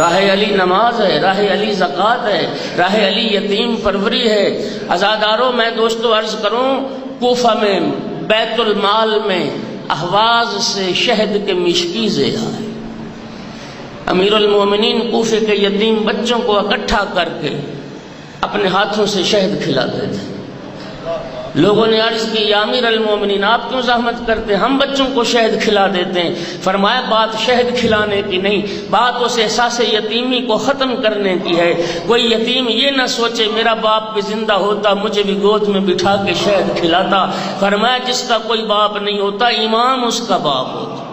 راہ علی نماز ہے، راہ علی زکوٰۃ ہے، راہ علی یتیم پروری ہے۔ عزاداروں، میں دوستو عرض کروں، کوفہ میں بیت المال میں اہواز سے شہد کے مشکیزیں آئے۔ امیر المومنین کوفے کے یتیم بچوں کو اکٹھا کر کے اپنے ہاتھوں سے شہد کھلاتے تھے۔ لوگوں نے عرض کی، یا امیر المومنین آپ کیوں زحمت کرتے، ہم بچوں کو شہد کھلا دیتے ہیں۔ فرمایا بات شہد کھلانے کی نہیں، بات اس احساس یتیمی کو ختم کرنے کی ہے۔ کوئی یتیم یہ نہ سوچے میرا باپ بھی زندہ ہوتا مجھے بھی گود میں بٹھا کے شہد کھلاتا۔ فرمایا جس کا کوئی باپ نہیں ہوتا امام اس کا باپ ہوتا۔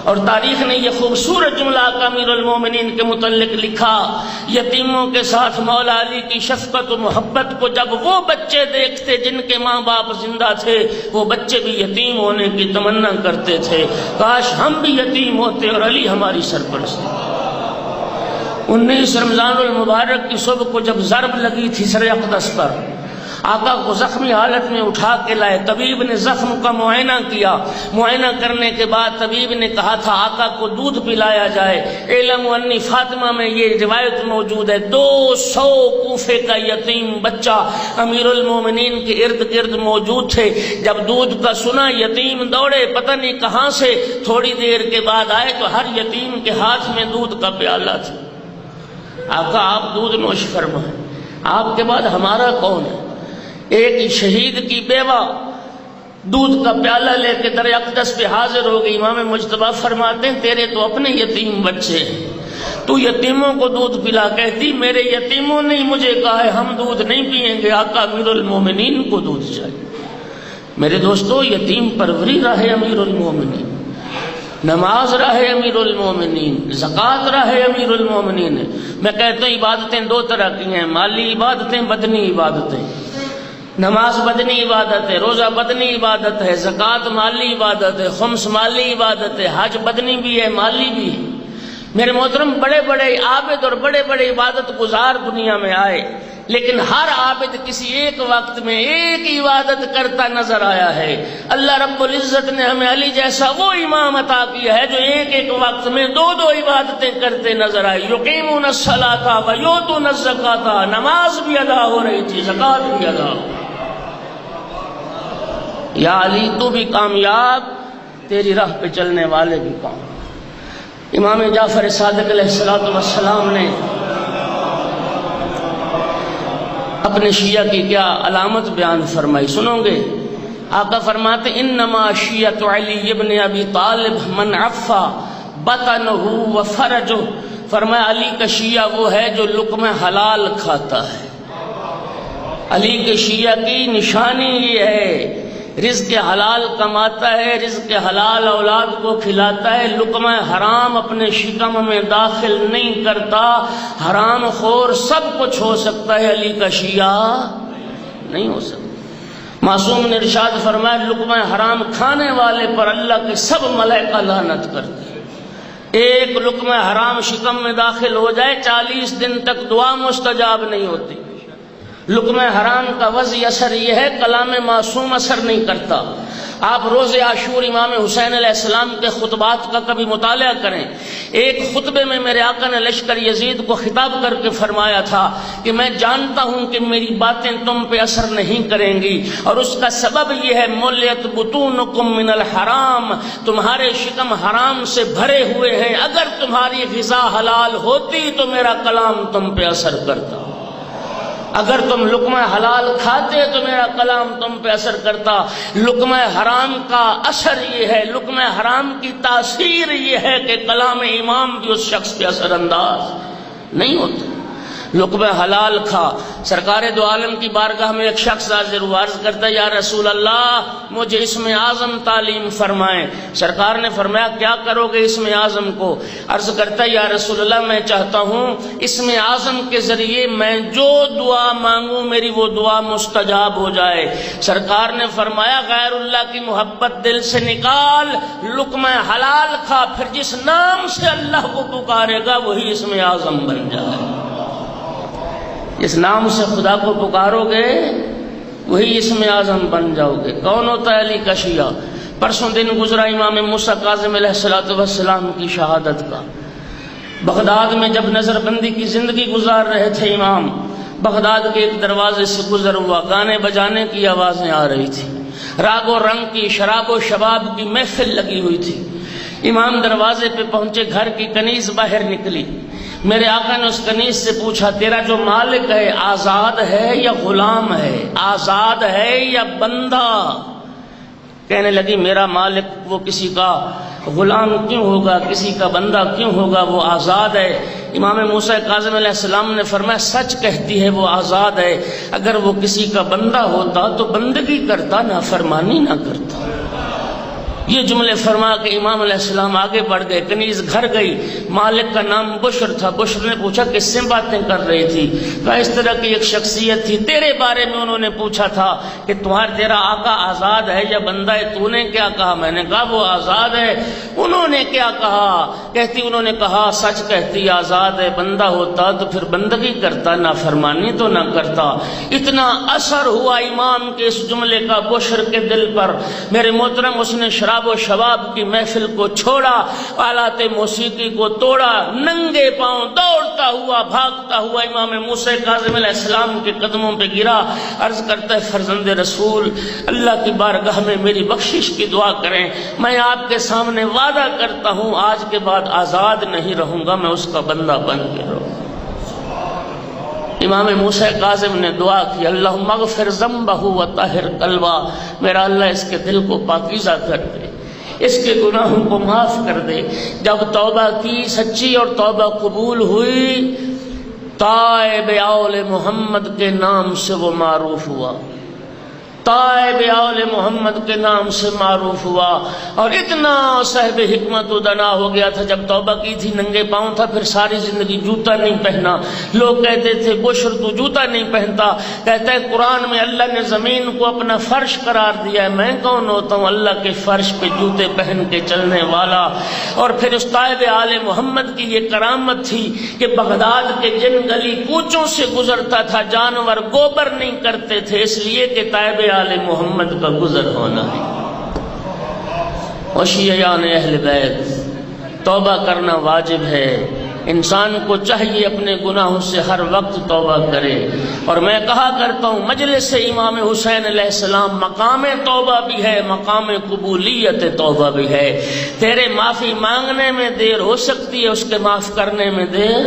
اور تاریخ نے یہ خوبصورت جملہ امیر المومنین کے متعلق لکھا، یتیموں کے ساتھ مولا علی کی شفقت و محبت کو جب وہ بچے دیکھتے جن کے ماں باپ زندہ تھے، وہ بچے بھی یتیم ہونے کی تمنا کرتے تھے، کاش ہم بھی یتیم ہوتے اور علی ہماری سرپرستی۔ 19 رمضان المبارک کی صبح کو جب ضرب لگی تھی سر اقدس پر، آقا کو زخمی حالت میں اٹھا کے لائے، طبیب نے زخم کا معائنہ کیا، معائنہ کرنے کے بعد طبیب نے کہا تھا آقا کو دودھ پلایا جائے۔ علم انی فاطمہ میں یہ روایت موجود ہے، 200 کوفے کا یتیم بچہ امیر المومنین کے ارد گرد موجود تھے۔ جب دودھ کا سنا یتیم دوڑے، پتہ نہیں کہاں سے، تھوڑی دیر کے بعد آئے تو ہر یتیم کے ہاتھ میں دودھ کا پیالہ تھا۔ آقا آپ دودھ نوش فرمائیں، آپ کے بعد ہمارا کون ہے؟ ایک شہید کی بیوہ دودھ کا پیالہ لے کے در اقدس پہ حاضر ہو گئی۔ امام مجتبیٰ فرماتے ہیں تیرے تو اپنے یتیم بچے ہیں، تو یتیموں کو دودھ پلا، کہتی میرے یتیموں نے مجھے کہا ہے ہم دودھ نہیں پیئیں گے، آقا امیر المومنین کو دودھ چاہیے۔ میرے دوستو، یتیم پروری راہ امیر المومنین، نماز راہ امیر المومنین، زکوٰۃ راہ امیر المومنین ہے۔ میں کہتا ہوں عبادتیں دو طرح کی ہیں، مالی عبادتیں، بدنی عبادتیں۔ نماز بدنی عبادت ہے، روزہ بدنی عبادت ہے، زکوٰۃ مالی عبادت ہے، خمس مالی عبادت ہے، حج بدنی بھی ہے مالی بھی ہے۔ میرے محترم، بڑے بڑے عابد اور بڑے بڑے عبادت گزار دنیا میں آئے، لیکن ہر عابد کسی ایک وقت میں ایک عبادت کرتا نظر آیا ہے۔ اللہ رب العزت نے ہمیں علی جیسا وہ امام عطا کیا ہے جو ایک ایک وقت میں دو عبادتیں کرتے نظر آئے۔ یقیمون الصلاۃ و یؤتون الزکاۃ، نماز بھی ادا ہو رہی تھی، زکوٰۃ بھی ادا ہو۔ یا علی تو بھی کامیاب، تیری راہ پہ چلنے والے بھی کامیاب۔ امام جعفر صادق علیہ السلام نے اپنے شیعہ کی کیا علامت بیان فرمائی، سنو گے؟ آقا فرماتے انما شیعۃ علی ابن ابی طالب من عفا بطنہ و فرجہ، فرمایا علی کا شیعہ وہ ہے جو لقمہ حلال کھاتا ہے۔ علی کے شیعہ کی نشانی یہ ہے، رزق حلال کماتا ہے، رزق حلال اولاد کو کھلاتا ہے، لقمہ حرام اپنے شکم میں داخل نہیں کرتا۔ حرام خور سب کچھ ہو سکتا ہے، علی کا شیعہ نہیں ہو سکتا۔ معصوم نے ارشاد فرمایا لقمہ حرام کھانے والے پر اللہ کے سب ملائکہ لعنت کرتے ہیں۔ ایک لقمہ حرام شکم میں داخل ہو جائے 40 دن تک دعا مستجاب نہیں ہوتی۔ لقمہ حرام کا وضعی اثر یہ ہے، کلام معصوم اثر نہیں کرتا۔ آپ روز عاشور امام حسین علیہ السلام کے خطبات کا کبھی مطالعہ کریں۔ ایک خطبے میں میرے آقا نے لشکر یزید کو خطاب کر کے فرمایا تھا کہ میں جانتا ہوں کہ میری باتیں تم پہ اثر نہیں کریں گی، اور اس کا سبب یہ ہے ملیت بطونکم من الحرام، تمہارے شکم حرام سے بھرے ہوئے ہیں، اگر تمہاری غذا حلال ہوتی تو میرا کلام تم پہ اثر کرتا، اگر تم لقمہ حلال کھاتے تو میرا کلام تم پہ اثر کرتا۔ لقمہ حرام کا اثر یہ ہے، لقمہ حرام کی تاثیر یہ ہے کہ کلام امام بھی اس شخص پہ اثر انداز نہیں ہوتا۔ لقمہ حلال کھا۔ سرکار دو عالم کی بارگاہ میں ایک شخص حاضر ہوا، عرض کرتا ہے یا رسول اللہ مجھے اسم اعظم تعلیم فرمائیں۔ سرکار نے فرمایا کیا کرو گے اسم اعظم کو؟ عرض کرتا ہے یا رسول اللہ میں چاہتا ہوں اسم اعظم کے ذریعے میں جو دعا مانگوں میری وہ دعا مستجاب ہو جائے۔ سرکار نے فرمایا غیر اللہ کی محبت دل سے نکال، لقمہ حلال کھا، پھر جس نام سے اللہ کو پکارے گا وہی اسم اعظم بن جائے۔ جس نام سے خدا کو پکارو گے وہی اسم اعظم بن جاؤ گے۔ کون ہوتا ہے علی کا شیعہ؟ پرسوں دن گزرا امام موسیٰ کاظم علیہ السلام کی شہادت کا۔ بغداد میں جب نظر بندی کی زندگی گزار رہے تھے امام، بغداد کے ایک دروازے سے گزر ہوا، گانے بجانے کی آوازیں آ رہی تھی، راگ و رنگ کی، شراب و شباب کی محفل لگی ہوئی تھی۔ امام دروازے پہ پہنچے، گھر کی کنیز باہر نکلی، میرے آقا نے اس کنیز سے پوچھا تیرا جو مالک ہے آزاد ہے یا غلام ہے، آزاد ہے یا بندہ؟ کہنے لگی میرا مالک وہ کسی کا غلام کیوں ہوگا، کسی کا بندہ کیوں ہوگا، وہ آزاد ہے۔ امام موسیٰ کاظم علیہ السلام نے فرمایا سچ کہتی ہے، وہ آزاد ہے، اگر وہ کسی کا بندہ ہوتا تو بندگی کرتا، نافرمانی نہ کرتا۔ یہ جملے فرما کے امام علیہ السلام آگے بڑھ گئے، کنیز گھر گئی، مالک کا نام بشر تھا۔ بشر نے پوچھا کس سے باتیں کر رہی تھی؟ کہا اس طرح کی ایک شخصیت تھی، تیرے بارے میں انہوں نے پوچھا تھا کہ تیرا آقا آزاد ہے یا بندہ ہے، تو نے کیا کہا؟ میں نے کہا وہ آزاد ہے۔ انہوں نے کیا کہا؟ کہتی انہوں نے کہا سچ کہتی، آزاد ہے، بندہ ہوتا تو پھر بندگی کرتا، نافرمانی تو نہ کرتا۔ اتنا اثر ہوا امام کے اس جملے کا بشر کے دل پر، میرے محترم، اس نے شراب و شباب کی محفل کو چھوڑا، آلات موسیقی کو توڑا، ننگے پاؤں دوڑتا ہوا بھاگتا ہوا امام موسیٰ کاظم علیہ السلام کے قدموں پہ گرا، عرض کرتا ہے فرزند رسول اللہ کی بارگاہ میں میری بخشش کی دعا کریں، میں آپ کے سامنے وعدہ کرتا ہوں آج کے بعد آزاد نہیں رہوں گا، میں اس کا بندہ بن کے رہوں۔ امام موسیٰ کاظم نے دعا کی اللہم اغفر ذنبہ وطہر قلبہ، میرا اللہ اس کے دل کو پاکیزہ کر دے، اس کے گناہوں کو معاف کر دے۔ جب توبہ کی سچی اور توبہ قبول ہوئی، تائب آل محمد کے نام سے وہ معروف ہوا، تائب آل محمد کے نام سے معروف ہوا، اور اتنا صاحب حکمت و دنا ہو گیا تھا، جب توبہ کی تھی ننگے پاؤں تھا، پھر ساری زندگی جوتا نہیں پہنا۔ لوگ کہتے تھے بشر تو جوتا نہیں پہنتا، کہتا ہے قرآن میں اللہ نے زمین کو اپنا فرش قرار دیا ہے، میں کون ہوتا ہوں اللہ کے فرش پہ جوتے پہن کے چلنے والا۔ اور پھر اس تائب آل محمد کی یہ کرامت تھی کہ بغداد کے جن گلی کوچوں سے گزرتا تھا جانور گوبر نہیں کرتے تھے، اس لیے کہ تائب آل محمد کا گزر ہونا ہے۔ اور شیعان اہل بیت، توبہ کرنا واجب ہے، انسان کو چاہیے اپنے گناہوں سے ہر وقت توبہ کرے۔ اور میں کہا کرتا ہوں مجلس امام حسین علیہ السلام مقام توبہ بھی ہے، مقام قبولیت توبہ بھی ہے۔ تیرے معافی مانگنے میں دیر ہو سکتی ہے، اس کے معاف کرنے میں دیر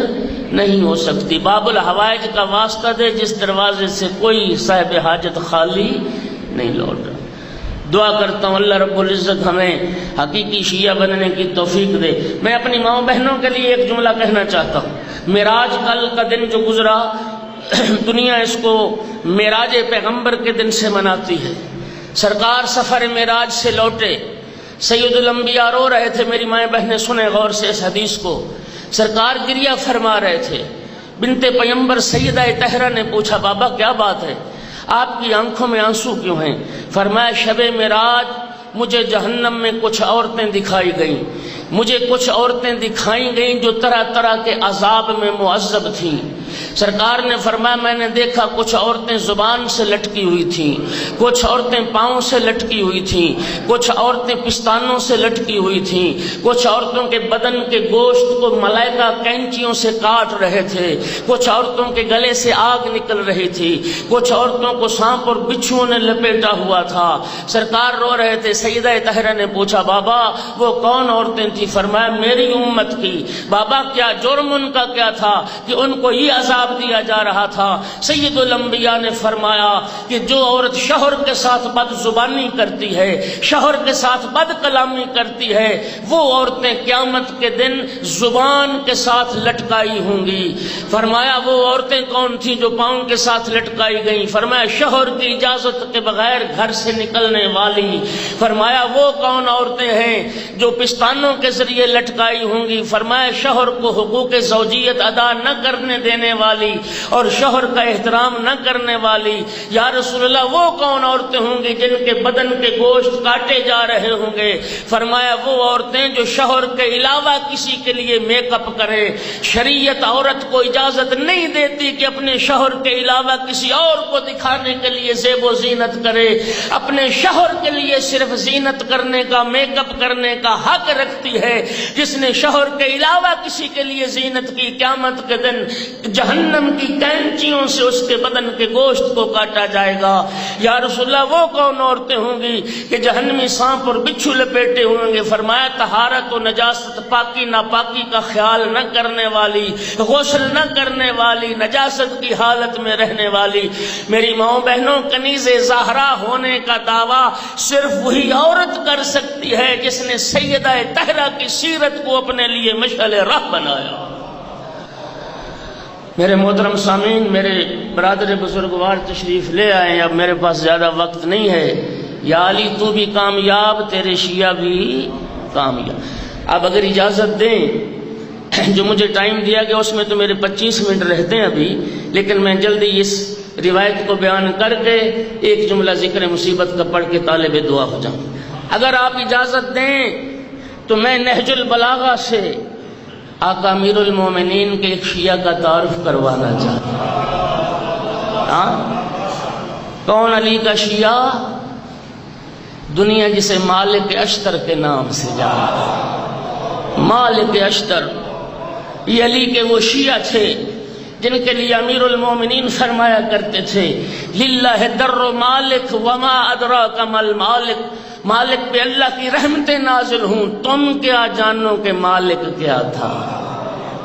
نہیں ہو سکتی۔ باب الحوائج کا واسطہ دے، جس دروازے سے کوئی صاحب حاجت خالی نہیں لوٹا۔ دعا کرتا ہوں اللہ رب العزت ہمیں حقیقی شیعہ بننے کی توفیق دے۔ میں اپنی ماؤں بہنوں کے لیے ایک جملہ کہنا چاہتا ہوں۔ معراج کل کا دن جو گزرا، دنیا اس کو معراج پیغمبر کے دن سے مناتی ہے۔ سرکار سفر معراج سے لوٹے، سید الانبیاء رو رہے تھے، میری مائیں بہنیں سنیں غور سے اس حدیث کو، سرکار گریہ فرما رہے تھے۔ بنت پیغمبر سیدہ طاہرہ نے پوچھا بابا کیا بات ہے، آپ کی آنکھوں میں آنسو کیوں ہیں؟ فرمایا شب معراج مجھے جہنم میں کچھ عورتیں دکھائی گئیں، مجھے کچھ عورتیں دکھائی گئیں جو طرح طرح کے عذاب میں معذب تھیں۔ سرکار نے فرمایا میں نے دیکھا کچھ عورتیں زبان سے لٹکی ہوئی تھیں، کچھ عورتیں پاؤں سے لٹکی ہوئی تھیں، کچھ عورتیں پستانوں سے لٹکی ہوئی تھیں، کچھ عورتوں کے بدن کے گوشت کو ملائکہ کینچیوں سے کاٹ رہے تھے، کچھ عورتوں کے گلے سے آگ نکل رہی تھی، کچھ عورتوں کو سانپ اور بچھوؤں نے لپیٹا ہوا تھا۔ سرکار رو رہے تھے۔ سیدہ طاہرہ نے پوچھا بابا وہ کون عورتیں تھی؟ فرمایا میری امت کی۔ بابا کیا جرم ان کا کیا تھا کہ ان کو یہ عذاب دیا جا رہا تھا؟ سید الانبیاء نے فرمایا کہ جو عورت شوہر کے ساتھ بد زبانی کرتی ہے، شوہر کے ساتھ بد کلامی کرتی ہے، وہ عورتیں قیامت کے دن زبان کے ساتھ لٹکائی ہوں گی۔ فرمایا وہ عورتیں کون تھیں جو پاؤں کے ساتھ لٹکائی گئیں؟ فرمایا شوہر کی اجازت کے بغیر گھر سے نکلنے والی۔ فرمایا وہ کون عورتیں ہیں جو پستانوں کے ذریعے لٹکائی ہوں گی؟ فرمایا شوہر کو حقوق زوجیت ادا نہ کرنے دینے والی۔ والی اور شوہر کا احترام نہ کرنے والی، یا رسول اللہ وہ کون عورتیں ہوں گی جن کے بدن کے گوشت کاٹے جا رہے ہوں گے؟ فرمایا وہ عورتیں جو شوہر کے علاوہ کسی کے لیے میک اپ کرے۔ شریعت عورت کو اجازت نہیں دیتی کہ اپنے شوہر کے علاوہ کسی اور کو دکھانے کے لیے زیب و زینت کرے۔ اپنے شوہر کے لیے صرف زینت کرنے کا، میک اپ کرنے کا حق رکھتی ہے۔ جس نے شوہر کے علاوہ کسی کے لیے زینت کی، قیامت کے دن جہنم کی کینچیوں سے اس کے بدن کے گوشت کو کاٹا جائے گا۔ یا رسول اللہ وہ کون عورتیں ہوں گی کہ جہنمی سانپ اور بچھو لپیٹے ہوں گے؟ فرمایا طہارت و نجاست، پاکی ناپاکی کا خیال نہ کرنے والی، غسل نہ کرنے والی، نجاست کی حالت میں رہنے والی۔ میری ماؤں بہنوں، کنیز زہرا ہونے کا دعویٰ صرف وہی عورت کر سکتی ہے جس نے سیدہ طاہرہ کی سیرت کو اپنے لیے مشعل راہ بنایا۔ میرے محترم سامعین، میرے برادر بزرگوار تشریف لے آئے ہیں، اب میرے پاس زیادہ وقت نہیں ہے۔ یا علی تو بھی کامیاب، تیرے شیعہ بھی کامیاب۔ اب اگر اجازت دیں، جو مجھے ٹائم دیا گیا اس میں تو میرے 25 منٹ رہتے ہیں ابھی، لیکن میں جلدی اس روایت کو بیان کر کے ایک جملہ ذکر مصیبت کا پڑھ کے طالب دعا ہو جاؤں۔ اگر آپ اجازت دیں تو میں نہج البلاغہ سے آقا امیر المومنین کے ایک شیعہ کا تعارف کروانا چاہتا ہوں۔ کون علی کا شیعہ؟ دنیا جسے مالک اشتر کے نام سے جانتا ہے۔ مالک اشتر یہ علی کے وہ شیعہ تھے جن کے لیے امیر المومنین فرمایا کرتے تھے للہ در مالک وما ادراک مل مالک، مالک پہ اللہ کی رحمتیں نازل ہوں، تم کیا جانو کہ مالک کیا تھا،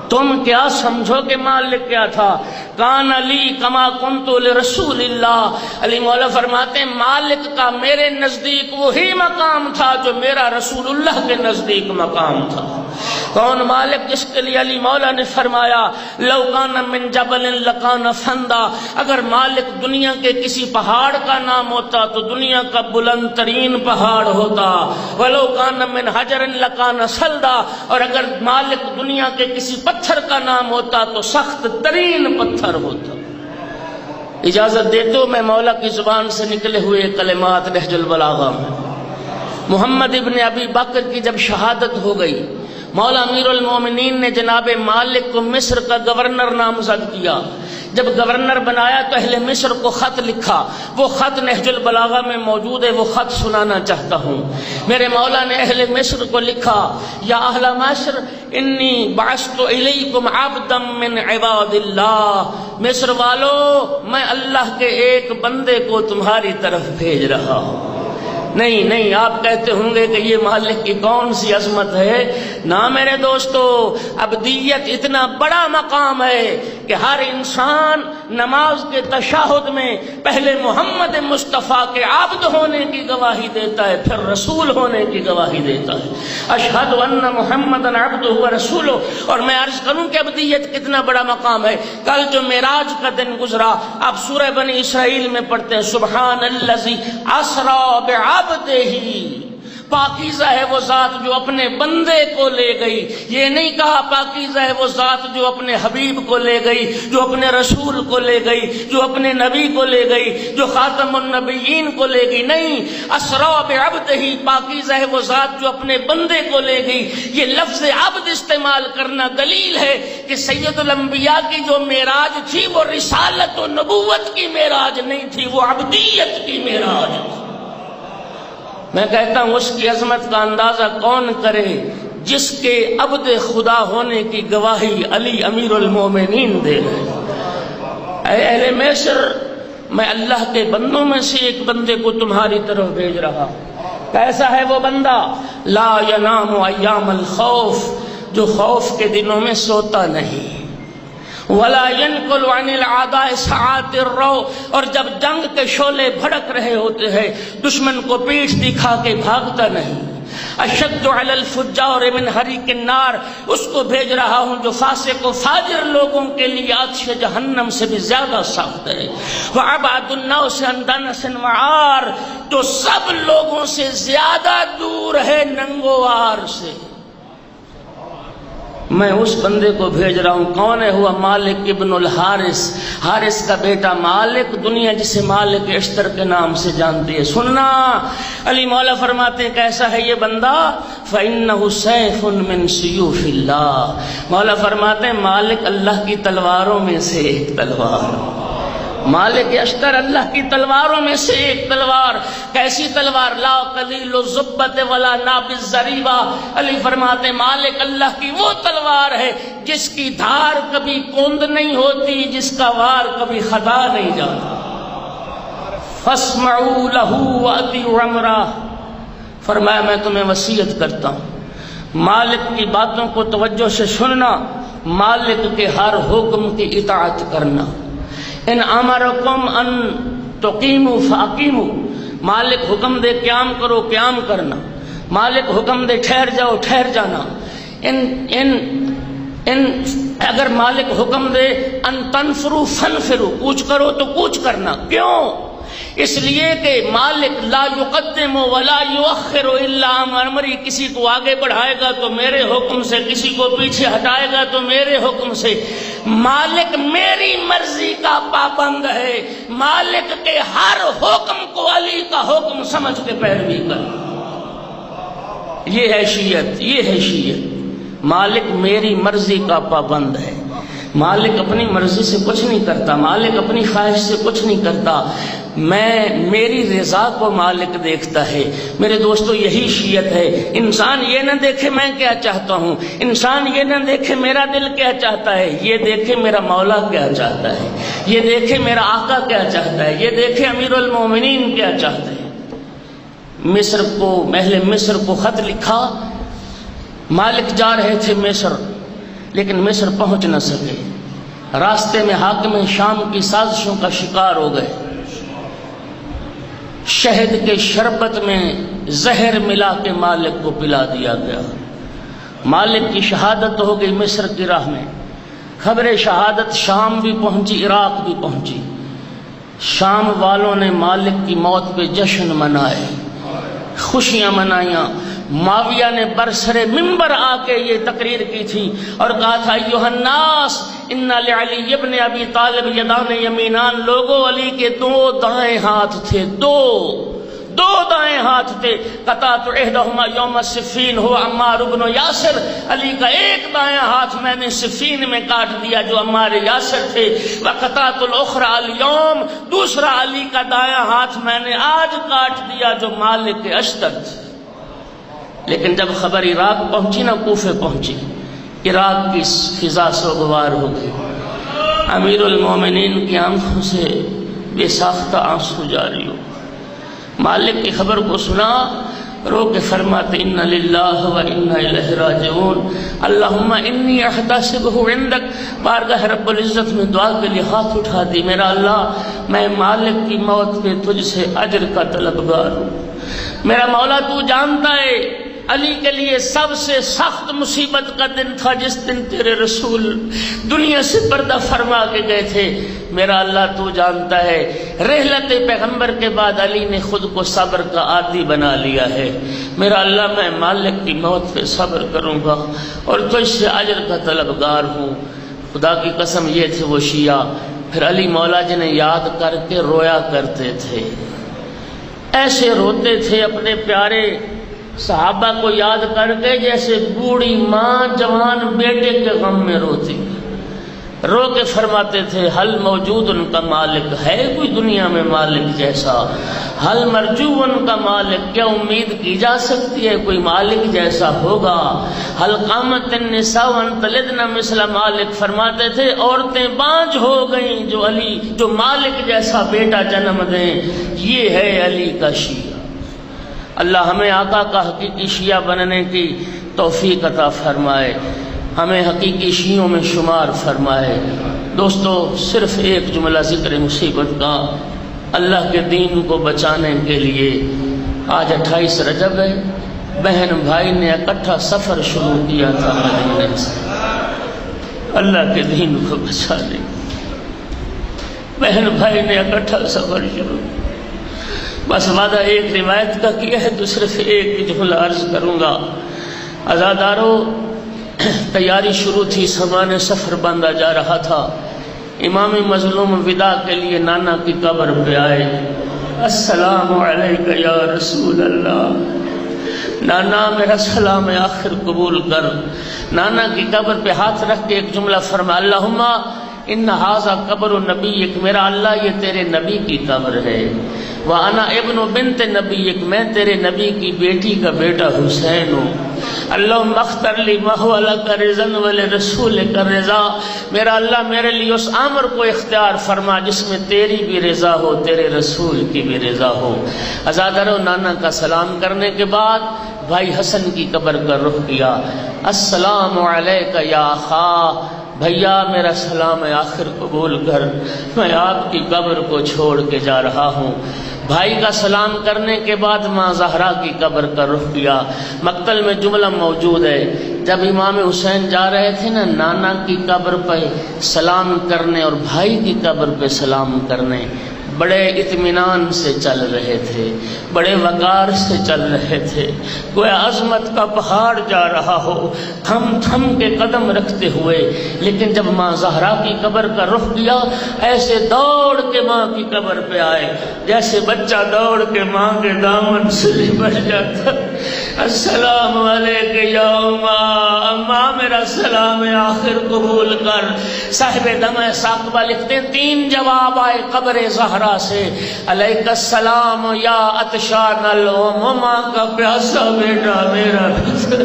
تم کیا سمجھو کہ مالک کیا تھا۔ کان علی کما کنت لرسول اللہ، علی مولا فرماتے ہیں مالک کا میرے نزدیک وہی مقام تھا جو میرا رسول اللہ کے نزدیک مقام تھا۔ کون مالک؟ جس کے لیے علی مولا نے فرمایا لو کان من جبل لکان فندا، اگر مالک دنیا کے کسی پہاڑ کا نام ہوتا تو دنیا کا بلند ترین پہاڑ ہوتا، ولو کان من حجر لکان سلدا، اور اگر مالک دنیا کے کسی پتھر کا نام ہوتا تو سخت ترین پتھر ہوتا۔ اجازت دے تو میں مولا کی زبان سے نکلے ہوئے کلمات نہج البلاغہ میں، محمد ابن ابی بکر کی جب شہادت ہو گئی، مولا امیر المومنین نے جناب مالک کو مصر کا گورنر نامزد کیا۔ جب گورنر بنایا تو اہل مصر کو خط لکھا، وہ خط نہج البلاغہ میں موجود ہے، وہ خط سنانا چاہتا ہوں۔ میرے مولا نے اہل مصر کو لکھا یا اہل مصر انی بعثت الیکم عبدا من عباد اللہ، مصر والو میں اللہ کے ایک بندے کو تمہاری طرف بھیج رہا ہوں۔ نہیں آپ کہتے ہوں گے کہ یہ مالک کی کون سی عظمت ہے؟ نہ میرے دوستو، عبدیت اتنا بڑا مقام ہے کہ ہر انسان نماز کے تشہد میں پہلے محمد مصطفیٰ کے عبد ہونے کی گواہی دیتا ہے، پھر رسول ہونے کی گواہی دیتا ہے۔ اشہد ان محمدًا عبدہ ورسولہ۔ اور میں عرض کروں کہ عبدیت کتنا بڑا مقام ہے۔ کل جو معراج کا دن گزرا، آپ سورہ بنی اسرائیل میں پڑھتے ہیں سبحان الذی اسری بعبدہ، پاکیزہ ہے وہ ذات جو اپنے بندے کو لے گئی۔ یہ نہیں کہا پاکیزہ ہے وہ ذات جو اپنے حبیب کو لے گئی، جو اپنے رسول کو لے گئی، جو اپنے نبی کو لے گئی، جو خاتم النبیین کو لے گئی۔ نہیں، اسری بعبدہ، پاکیزہ ہے وہ ذات جو اپنے بندے کو لے گئی۔ یہ لفظ عبد استعمال کرنا دلیل ہے کہ سید الانبیاء کی جو معراج تھی وہ رسالت و نبوت کی معراج نہیں تھی، وہ عبدیت کی معراج تھی۔ میں کہتا ہوں اس کی عظمت کا اندازہ کون کرے جس کے عبد خدا ہونے کی گواہی علی امیر المومنین دے رہے۔ اے اہل مصر، میں اللہ کے بندوں میں سے ایک بندے کو تمہاری طرف بھیج رہا۔ کیسا ہے وہ بندہ؟ لا ینام ایام الخوف، جو خوف کے دنوں میں سوتا نہیں۔ ولا ينقل عن العداء ساعات الرو، اور جب جنگ کے شعلے بھڑک رہے ہوتے ہیں دشمن کو پیٹھ دکھا کے بھاگتا نہیں۔ اشد علی الفجار من حریق النار، اس کو بھیج رہا ہوں جو فاسق و فاجر لوگوں کے لیے آتش جہنم سے بھی زیادہ سخت ہے۔ وابعد الناس عن دنس وعار، جو سب لوگوں سے زیادہ دور ہے ننگوار سے۔ میں اس بندے کو بھیج رہا ہوں. کون ہے؟ ہوا مالک ابن الحارث، حارث کا بیٹا مالک، دنیا جسے مالک اشتر کے نام سے جانتی ہے. سننا، علی مولا فرماتے ہیں کیسا ہے یہ بندہ؟ فَإِنَّهُ سَيْفٌ مِّن سُيُوفِ اللَّهِ. مولا فرماتے ہیں مالک اللہ کی تلواروں میں سے ایک تلوار. مالک اشتر اللہ کی تلواروں میں سے ایک تلوار. کیسی تلوار؟ لا قلیل الزبت ولا نابض ذریبہ. علی فرماتے مالک اللہ کی وہ تلوار ہے جس کی دھار کبھی کوند نہیں ہوتی، جس کا وار کبھی خطا نہیں جاتا. فاسمعوا له واطیعوا امرہ. فرمایا میں تمہیں وصیت کرتا ہوں مالک کی باتوں کو توجہ سے سننا، مالک کے ہر حکم کی اطاعت کرنا. ان امرکم ان تقیموا فاقیموا. مالک حکم دے قیام کرو، قیام کرنا. مالک حکم دے ٹھہر جاؤ، ٹھہر جانا. اگر مالک حکم دے ان تنفروا فانفروا، کوچ کرو تو کوچ کرنا. کیوں؟ اس لیے کہ مالک لا یقدم ولا یؤخر الا امری. کسی کو آگے بڑھائے گا تو میرے حکم سے، کسی کو پیچھے ہٹائے گا تو میرے حکم سے. مالک میری مرضی کا پابند ہے. مالک کے ہر حکم کو علی کا حکم سمجھ کے پیروی کر. یہ ہے شیعت، یہ ہے شیعت. مالک میری مرضی کا پابند ہے. مالک اپنی مرضی سے کچھ نہیں کرتا، مالک اپنی خواہش سے کچھ نہیں کرتا. میری رضا کو مالک دیکھتا ہے. میرے دوستو یہی شیعت ہے. انسان یہ نہ دیکھے میں کیا چاہتا ہوں، انسان یہ نہ دیکھے میرا دل کیا چاہتا ہے، یہ دیکھے میرا مولا کیا چاہتا ہے، یہ دیکھے میرا آقا کیا چاہتا ہے، یہ دیکھے امیر المومنین کیا چاہتے ہیں. مصر کو، اہل مصر کو خط لکھا. مالک جا رہے تھے مصر، لیکن مصر پہنچ نہ سکے. راستے میں حاکم شام کی سازشوں کا شکار ہو گئے. شہد کے شربت میں زہر ملا کے مالک کو پلا دیا گیا. مالک کی شہادت ہو گئی مصر کی راہ میں. خبر شہادت شام بھی پہنچی، عراق بھی پہنچی. شام والوں نے مالک کی موت پہ جشن منائے، خوشیاں منائیاں. معاویہ نے برسر منبر آ کے یہ تقریر کی تھی اور کہا تھا ایھا الناس ان لعلی ابن ابی طالب یدان یمینان. لوگوں علی کے دو دائیں ہاتھ تھے، دو دائیں ہاتھ تھے. قطعت احدہما یوم الصفین ہو عمار بن یاسر. علی کا ایک دائیں ہاتھ میں نے صفین میں کاٹ دیا جو عمار یاسر تھے. وقطعت الاخری اليوم. دوسرا علی کا دائیں ہاتھ میں نے آج کاٹ دیا جو مالک اشتر تھے. لیکن جب خبر عراق پہنچی نہ، کوفے پہنچی، عراق کی فضا سوگوار ہو گئی. امیر المومنین کی آنکھوں سے بے ساختہ آنسو جاری ہو. مالک کی خبر کو سنا، رو کے فرماتے انا للہ و انا الیہ راجعون. اللہم انی احتسبہ عندک. بارگاہ رب العزت میں دعا کے لیے ہاتھ اٹھا دی. میرا اللہ، میں مالک کی موت پہ تجھ سے اجر کا طلبگار ہوں. میرا مولا تو جانتا ہے علی کے لیے سب سے سخت مصیبت کا دن تھا جس دن تیرے رسول دنیا سے پردہ فرما کے گئے تھے. میرا اللہ تو جانتا ہے رحلت پیغمبر کے بعد علی نے خود کو صبر کا عادی بنا لیا ہے. میرا اللہ، میں مالک کی موت پہ صبر کروں گا اور تجھ سے اجر کا طلبگار ہوں. خدا کی قسم یہ تھے وہ شیعہ. پھر علی مولا جنہیں یاد کر کے رویا کرتے تھے. ایسے روتے تھے اپنے پیارے صحابہ کو یاد کر کے جیسے بوڑھی ماں جوان بیٹے کے غم میں روتی. رو کے فرماتے تھے حل موجود ان کا مالک ہے کوئی دنیا میں مالک جیسا. حل مرجو ان کا مالک، کیا امید کی جا سکتی ہے کوئی مالک جیسا ہوگا. حل قامت النساء ان تلدن مثل مالک. فرماتے تھے عورتیں بانجھ ہو گئیں جو مالک جیسا بیٹا جنم دیں. یہ ہے علی کا شیعہ. اللہ ہمیں آقا کا حقیقی شیعہ بننے کی توفیق عطا فرمائے، ہمیں حقیقی شیعوں میں شمار فرمائے. دوستو، صرف ایک جملہ ذکر مصیبت کا. اللہ کے دین کو بچانے کے لیے آج 28 رجب ہے. بہن بھائی نے اکٹھا سفر شروع کیا تھا مدینے سے اللہ کے دین کو بچانے. بہن بھائی نے اکٹھا سفر شروع. بس وعدہ ایک روایت کا کیا ہے تو صرف ایک جملہ عرض کروں گا. عزادارو، تیاری شروع تھی، سامان سفر باندھا جا رہا تھا۔ امام مظلوم ودا کے لیے نانا کی قبر پہ آئے، السلام علیک یا رسول اللہ، نانا میرا سلام آخر قبول کر۔ نانا کی قبر پہ ہاتھ رکھ کے ایک جملہ فرمایا، اللہم ان ھذا قبر نبیک، میرا اللہ یہ تیرے نبی کی قبر ہے، وانا ابن بنت نبیک، میں تیرے نبی کی بیٹی کا بیٹا حسین ہوں۔ اللہم اختر لی ما هو لک رضا ولرسولک رضا، میرا اللہ میرے لیے اس امر کو اختیار فرما جس میں تیری بھی رضا ہو، تیرے رسول کی بھی رضا ہو۔ ازادرو نانا کا سلام کرنے کے بعد بھائی حسن کی قبر کا رخ کیا، السلام علیک یا اخا، بھیا میرا سلام آخر قبول کر، میں آپ کی قبر کو چھوڑ کے جا رہا ہوں۔ بھائی کا سلام کرنے کے بعد ماں زہرا کی قبر کا رخ کیا۔ مقتل میں جملہ موجود ہے، جب امام حسین جا رہے تھے نا نانا کی قبر پہ سلام کرنے اور بھائی کی قبر پہ سلام کرنے، بڑے اطمینان سے چل رہے تھے، بڑے وقار سے چل رہے تھے، گویا عظمت کا پہاڑ جا رہا ہو، تھم تھم کے قدم رکھتے ہوئے۔ لیکن جب ماں زہرا کی قبر کا رخ کیا، ایسے دوڑ کے ماں کی قبر پہ آئے جیسے بچہ دوڑ کے ماں کے دامن سے لپٹ جاتا۔ السلام علیک یا اماں، میرا سلام آخر قبول کر۔ صاحب دمع ثاقبہ لکھتے ہیں 3 جواب آئے قبر زہرا سے، علیک السلام یا عطشان الام، ماں کا پیاسا بیٹا میرا بھی،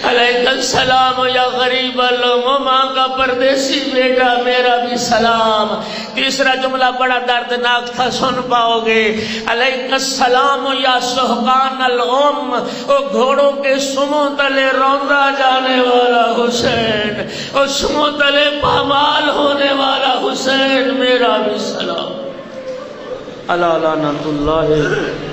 علیک السلام یا غریب الام، ماں کا پردیسی بیٹا میرا بھی سلام۔ تیسرا جملہ بڑا دردناک تھا، سن پاؤ گے، علیک السلام یا سہقان الام، او گھوڑوں کے سموں تلے روندا جانے والا حسین، او سموں تلے پامال ہونے والا حسین میرا بھی سلام۔ اللہ لعنت اللہ